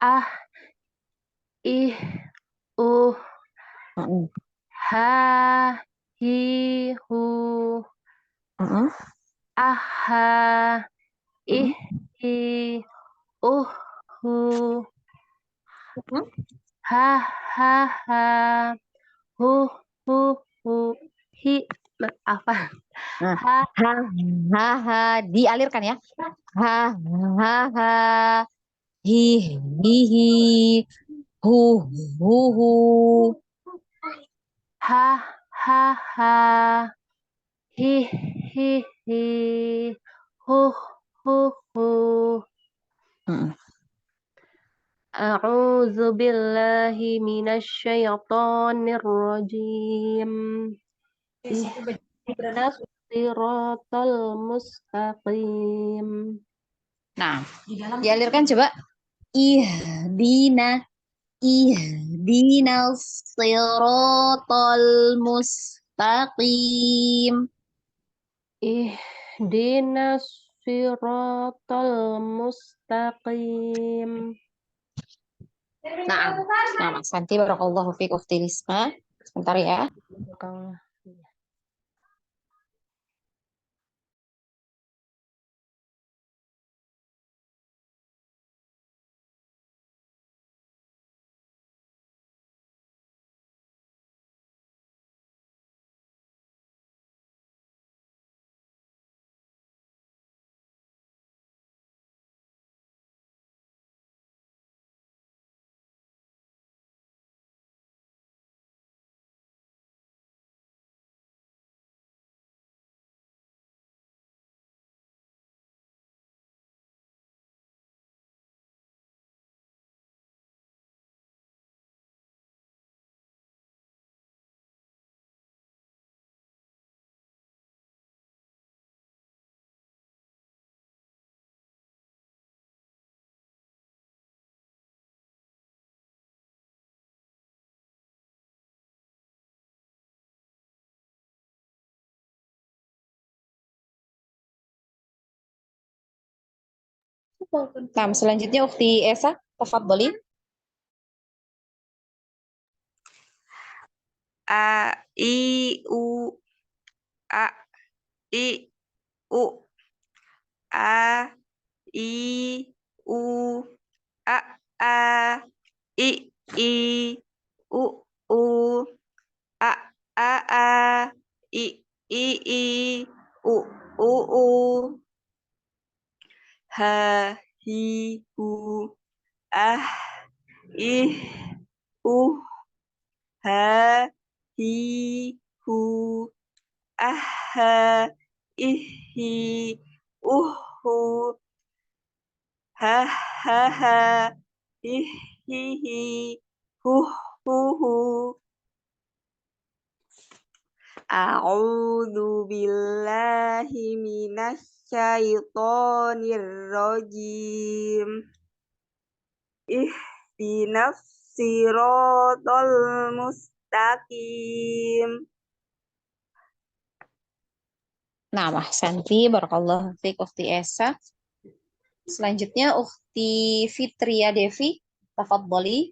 Ah, ih, Mm-mm. ha, hi, hu. Mm-mm. Ha, ih, Mm-mm. hi, hu. Mm-mm. Ha, ha, ha. Hu, hu, hu. Hi, Apa? Nah, Ha, ha, ha, ha, dialirkan ya. Ha, ha, ha, hi, hi, hu, hu. ha, ha, ha. Hi, hi, hi. Hu, hu, hu. Mm. A'udzu billahi minasyaitonir rajim. Ihdinas siratal mustaqim. Nah, dialirkan coba. Ihdina, ihdina siratal mustaqim. Ihdinas siratal mustaqim. Nah, Mas Santi, barakallahu fiik ukhti Risma. Sebentar ya. Kalau Nah, selanjutnya ukhti Esa, tafadholi. A I U A I U A I U A A I I U U A A I I U U Ha hi hu ah ih ha hi hu ah ha ih hi hu ha ha ha ih hi hu hu. A'udzu billahi minasyaitonir rajim. Ihdinas siratal mustaqim. Nah, Mas Santi, barakallahu fiik ukhti Esa. Selanjutnya ukhti Fitria Devi, tafadholi.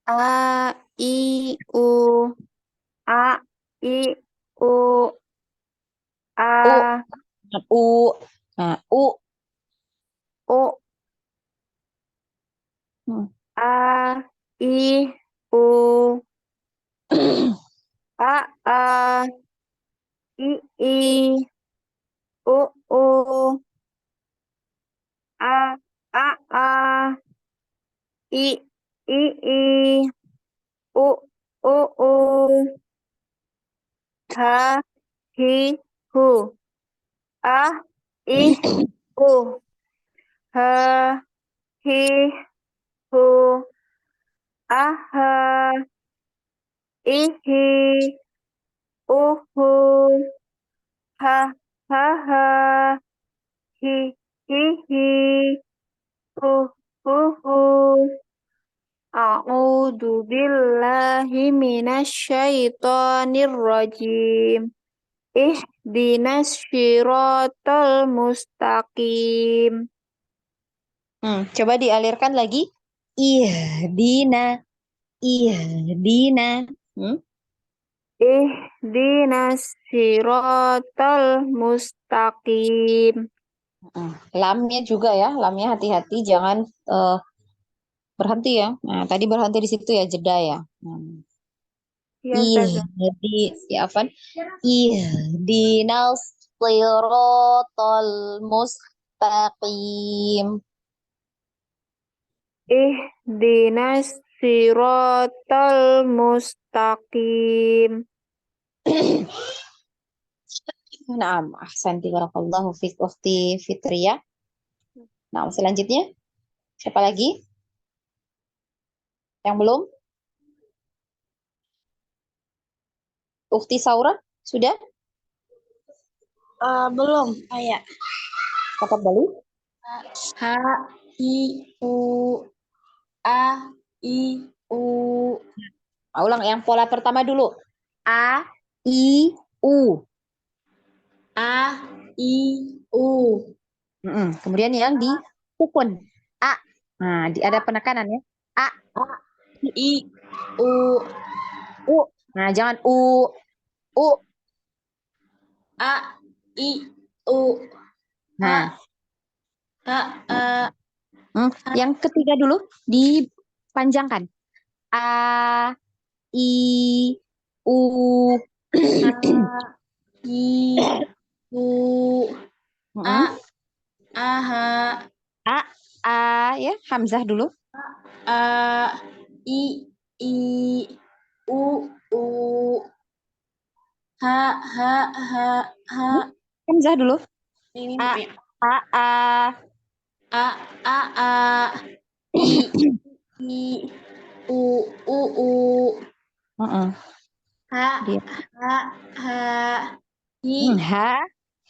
A I U A I U A U, U, nah, U. U Hmm. A I U A A I U U A A A I I U U U Ha hi hu A I U Ha hi hu A ha I hi U hu Ha ha ha hi hi hu hu hu. A'udzu billahi minasyaitonir rajim. Ihdinas siratal mustaqim. Coba dialirkan lagi. Ihdina, ihdina. Ihdinas siratal mustaqim. Lamnya juga ya, lamnya hati-hati jangan berhenti ya. Nah, tadi berhenti di situ ya, jeda ya. Ya, Ustazah. Ya apa? Ihdinas siratal mustaqim. Ihdinas siratal mustaqim. Naam, ahsanti barakallahu fiik ukhti Fitria. Nah, selanjutnya siapa lagi? Yang belum? Ukhti Saura sudah? Belum, ayat. Dapat dulu? H, I, U, A, I, U. Ulang yang pola pertama dulu. A, I, U. A, I, U. Kemudian yang di sukun. A. Nah, ada penekanan ya. A, I, U. U. Nah, jangan U. U. A, I, U. Nah, H, A. yang ketiga dulu dipanjangkan. A, I, U. I, U. A, H. A, ya, Hamzah dulu. A, I, U, U. H, H, H, H. Hamzah dulu. Ini A, nih. A, A, A. I, I, U, U. H, Dia. H, I, Ha,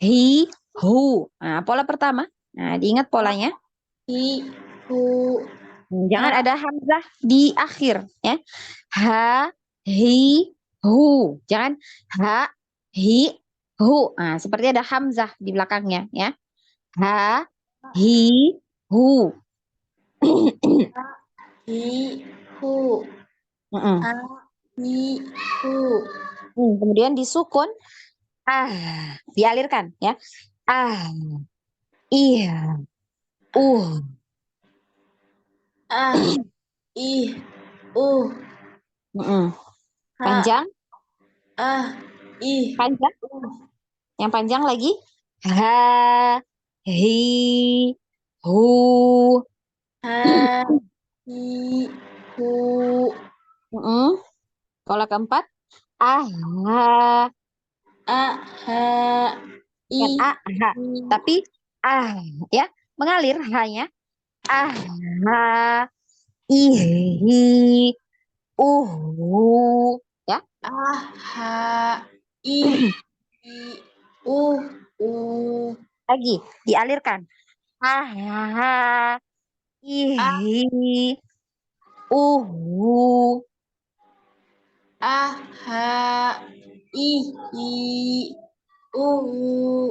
hi, hu. Nah, pola pertama. Nah, diingat polanya. I, Hu. Jangan ada hamzah di akhir, ya. Ha, hi, hu. Jangan ha, hi, hu. Nah, seperti ada hamzah di belakangnya, ya. Ha, hi, hu. I, Hu. Mm-mm. A, I, Hu. Kemudian disukun, dialirkan, ya. Iya, A, I, U. Panjang, A, I, panjang. Yang panjang lagi. Ha, hi, hu. H, I, Hu. Pola keempat. Ah, A, H, I, bukan ha. Tapi ya, mengalir hanya. Ihi, ya. A, H, I, U, U. Lagi dialirkan. Ihi, A, H, I, U.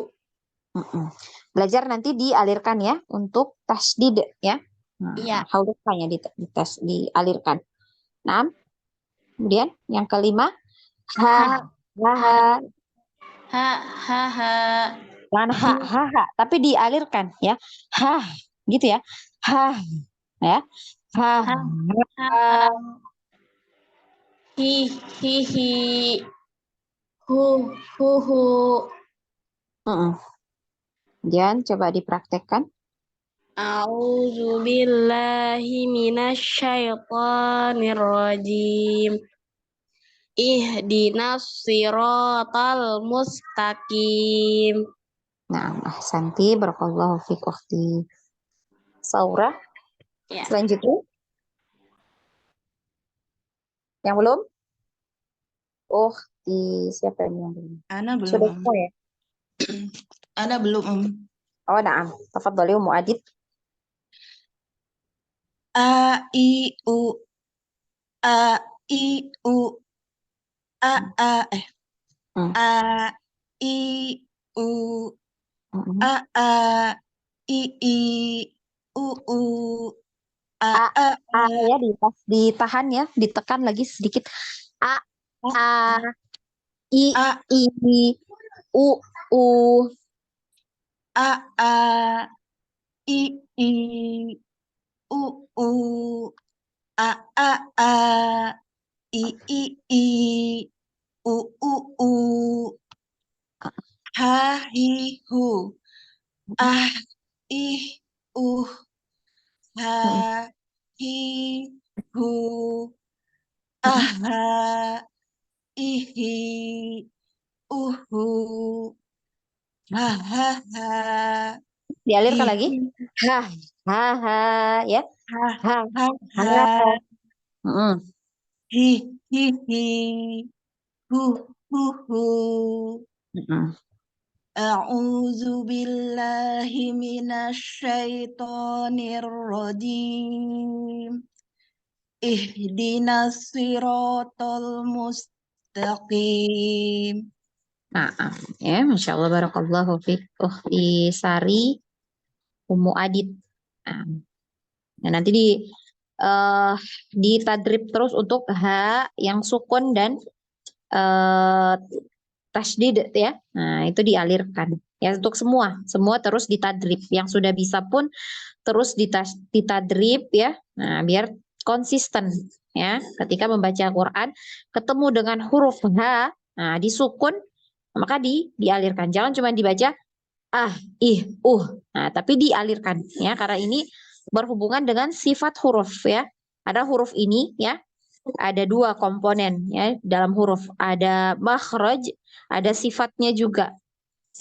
Belajar nanti dialirkan ya untuk tasdid ya. Nah, Iya. hurufnya dialirkan. Nah, kemudian yang kelima, ha, ha, jangan ha, tapi dialirkan ya. Ha, gitu ya. Ha, ya. Ha, Hi, hu, hu. Kemudian coba dipraktekkan. A'udzu billahi minasyaitonir rajim. Ihdinas siratal mustaqim. Nah, ahsanti barakallahu fiik ukhti Saura. Ya. Selanjutnya. Yang belum? Siapa ini yang belum? Ana belum. Sudah semua ya? Ana belum. Oh, naam. Tafadhali Ummu Adit. A, I, U. A, I, U. A, I, U. A, I, U. Ya, ditahan ya, ditekan lagi sedikit. A, I, U. I, U. A, I, u, u, ha, hi, hu, ah, ih, ha, hi, hu, aha, ihi, uhu, ha, ha, Dialirkan lagi. hihi, Ha, ya. ha, Ha, ha, ha. ha, Mm-mm. hi, hi, hi, hu, hu. Mm-mm. A'udzu billahi minasyaitonir rajim. Ihdinas siratal mustaqim. Nah, ya, Masya Allah, Barakallahu fiik. Di Sari, Ummu Adit. Nah, nanti ditadrib terus untuk H yang sukun dan eh, tasdid ya. Nah, itu dialirkan. Ya, untuk semua terus ditadrib. Yang sudah bisa pun terus ditadrib ya. Nah, biar konsisten ya. Ketika membaca Al-Quran ketemu dengan huruf H, nah disukun maka dialirkan. Jangan cuma dibaca Nah, tapi dialirkan ya karena ini berhubungan dengan sifat huruf ya. Ada huruf ini ya, ada dua komponen ya dalam huruf, ada makhraj, ada sifatnya juga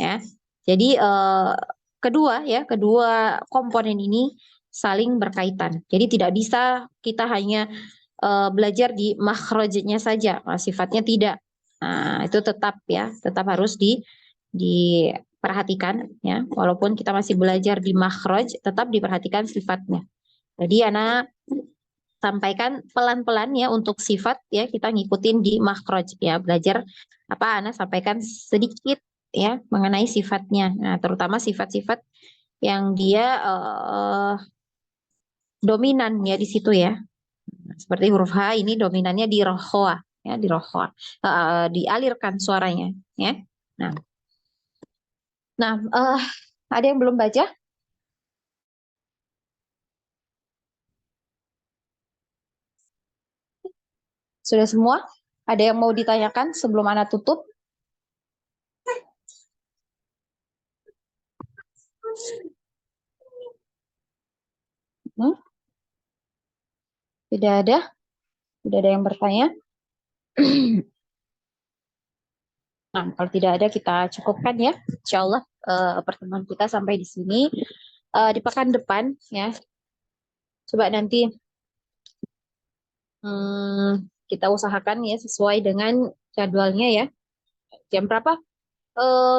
ya. Jadi kedua komponen ini saling berkaitan. Jadi tidak bisa kita hanya belajar di makhrajnya saja, sifatnya tidak. Nah, itu tetap harus diperhatikan ya. Walaupun kita masih belajar di makhraj, tetap diperhatikan sifatnya. Jadi anak sampaikan pelan-pelan ya untuk sifat ya, kita ngikutin di makhraj ya, belajar anak sampaikan sedikit ya mengenai sifatnya. Nah, terutama sifat-sifat yang dia dominan ya di situ ya. Seperti huruf H ini dominannya di rohoa ya, di rohoa. Dialirkan suaranya ya. Nah, ada yang belum baca? Sudah semua? Ada yang mau ditanyakan sebelum Ana tutup? Hmm? Tidak ada? Tidak ada yang bertanya? Nah, kalau tidak ada kita cukupkan ya. Insya Allah pertemuan kita sampai di sini. Di pekan depan ya. Coba nanti kita usahakan ya sesuai dengan jadwalnya ya. Jam berapa?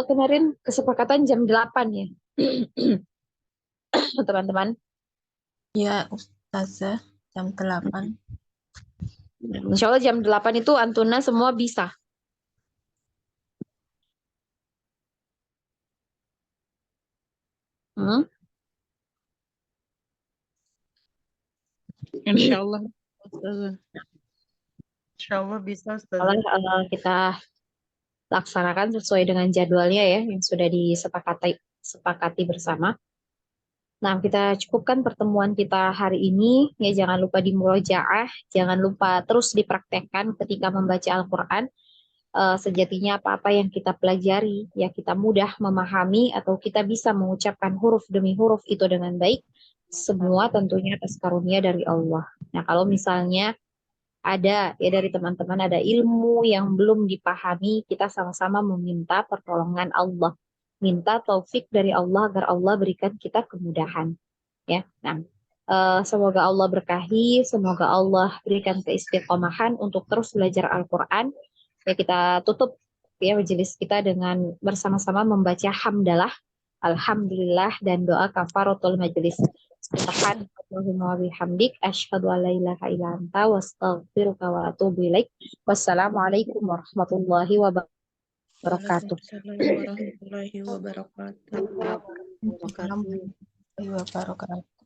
Kemarin kesepakatan jam 8 ya. Teman-teman. Ya, Ustazah, jam 8. Insya Allah jam 8 itu Antuna semua bisa. Insya Allah, Ustazah. Insya Allah bisa, Ustazah. Kalau kita laksanakan sesuai dengan jadwalnya ya yang sudah disepakati bersama. Nah, kita cukupkan pertemuan kita hari ini ya, jangan lupa dimurojaah, jangan lupa terus dipraktekkan ketika membaca Al-Qur'an. Sejatinya apa-apa yang kita pelajari ya kita mudah memahami atau kita bisa mengucapkan huruf demi huruf itu dengan baik, semua tentunya atas karunia dari Allah. Nah, kalau misalnya ada ya dari teman-teman ada ilmu yang belum dipahami, kita sama-sama meminta pertolongan Allah, minta taufik dari Allah agar Allah berikan kita kemudahan ya. Nah, semoga Allah berkahi, semoga Allah berikan keistiqomahan untuk terus belajar Al-Qur'an. Ya, kita tutup ya majelis kita dengan bersama-sama membaca hamdalah, alhamdulillah, dan doa kafaratul majelis. Subhanallahumma wa bihamdik asyhadu an la ilaha illa anta wastaghfiruka wa atubu ilaik. Wassalamualaikum warahmatullahi wabarakatuh. Waalaikumsalam warahmatullahi wabarakatuh. Wabarakatuh. Wabarakatuh.